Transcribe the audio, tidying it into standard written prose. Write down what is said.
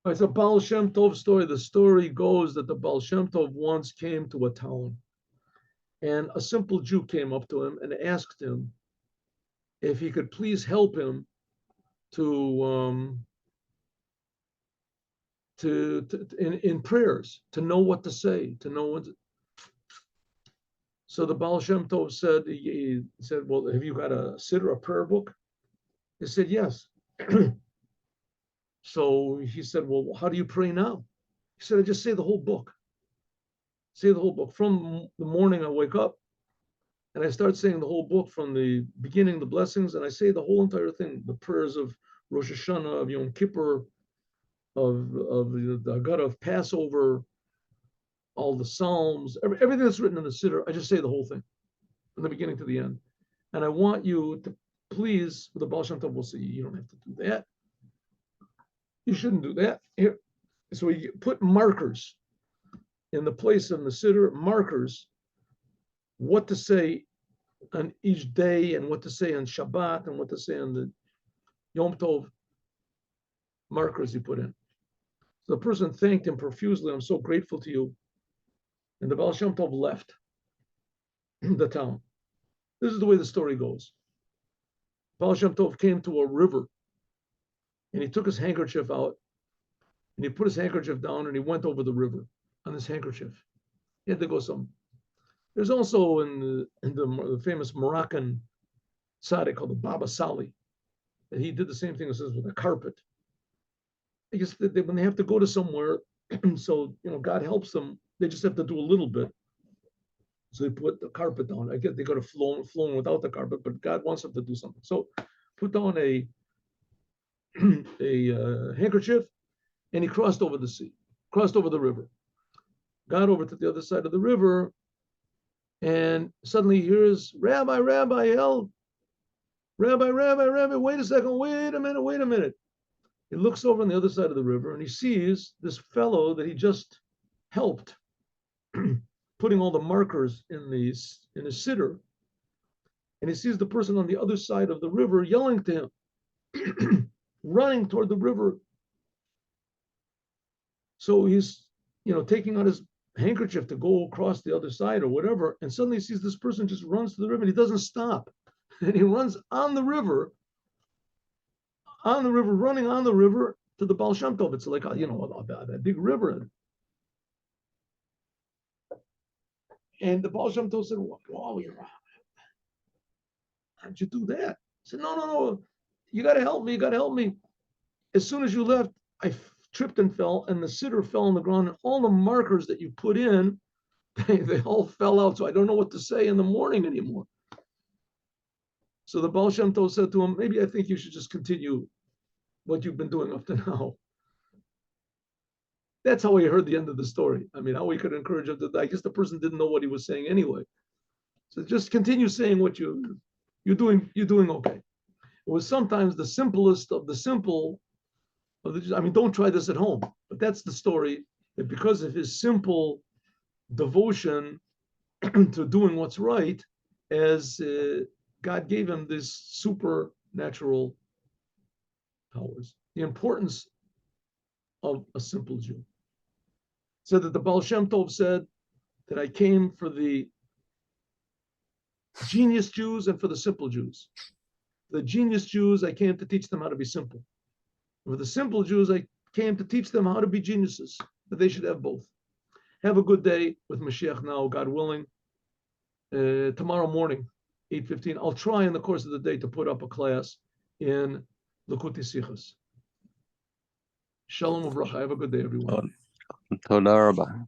It's a Baal Shem Tov story. The story goes that the Baal Shem Tov once came to a town, and a simple Jew came up to him and asked him if he could please help him to in prayers, to know what to say, to know what. So the Baal Shem Tov said, he said, well, have you got a siddur, a prayer book? He said, yes. So he said, well, how do you pray now? He said, I just say the whole book. Say the whole book. From the morning I wake up and I start saying the whole book from the beginning, the blessings, and I say the whole entire thing, the prayers of Rosh Hashanah, of Yom Kippur, of the God of Passover, all the Psalms, everything that's written in the Siddur, I just say the whole thing from the beginning to the end. And I want you to please, the Baal Shem Tov will say, you don't have to do that. You shouldn't do that. Here. So we put markers in the place of the Siddur, markers, what to say on each day and what to say on Shabbat and what to say on the Yom Tov, markers you put in. So the person thanked him profusely. I'm so grateful to you. And the Baal Shem Tov left the town. This is the way the story goes. Baal Shem Tov came to a river and he took his handkerchief out and he put his handkerchief down and he went over the river on his handkerchief. He had to go some. There's also in the famous Moroccan tzaddik called the Baba Sali, that he did the same thing as with a carpet. I guess when they have to go to somewhere, so God helps them, they just have to do a little bit. So they put the carpet down. I guess they could have flown without the carpet, but God wants them to do something. So put down a handkerchief, and he crossed over the sea, crossed over the river, got over to the other side of the river, and suddenly he hears, Rabbi, Rabbi, help. Rabbi, Rabbi, Rabbi, wait a second, wait a minute. He looks over on the other side of the river and he sees this fellow that he just helped, putting all the markers in his siddur. And he sees the person on the other side of the river yelling to him, running toward the river. So he's, taking out his handkerchief to go across the other side or whatever, and suddenly he sees this person just runs to the river and he doesn't stop. And he runs on the river, running on the river to the Baal Shem Tov. It's like, a big river. And the Baal Shem Tov said, wow, how'd you do that? He said, no, you got to help me. As soon as you left, I tripped and fell, and the siddur fell on the ground, and all the markers that you put in, they all fell out, so I don't know what to say in the morning anymore. So the Baal Shem Tov said to him, maybe I think you should just continue what you've been doing up to now. That's how he heard the end of the story. I mean, how we could encourage him to, I guess the person didn't know what he was saying anyway. So just continue saying what you're doing okay. It was sometimes the simplest of the simple. Don't try this at home, but that's the story, that because of his simple devotion to doing what's right, as God gave him this supernatural powers. The importance of a simple Jew. Said that the Baal Shem Tov said that I came for the genius Jews and for the simple Jews. The genius Jews, I came to teach them how to be simple. For the simple Jews, I came to teach them how to be geniuses, that they should have both. Have a good day with Mashiach now, God willing. Tomorrow morning, 8:15, I'll try in the course of the day to put up a class in Likutei Sichos. Shalom uvracha. Have a good day, everyone. Toda Rabba.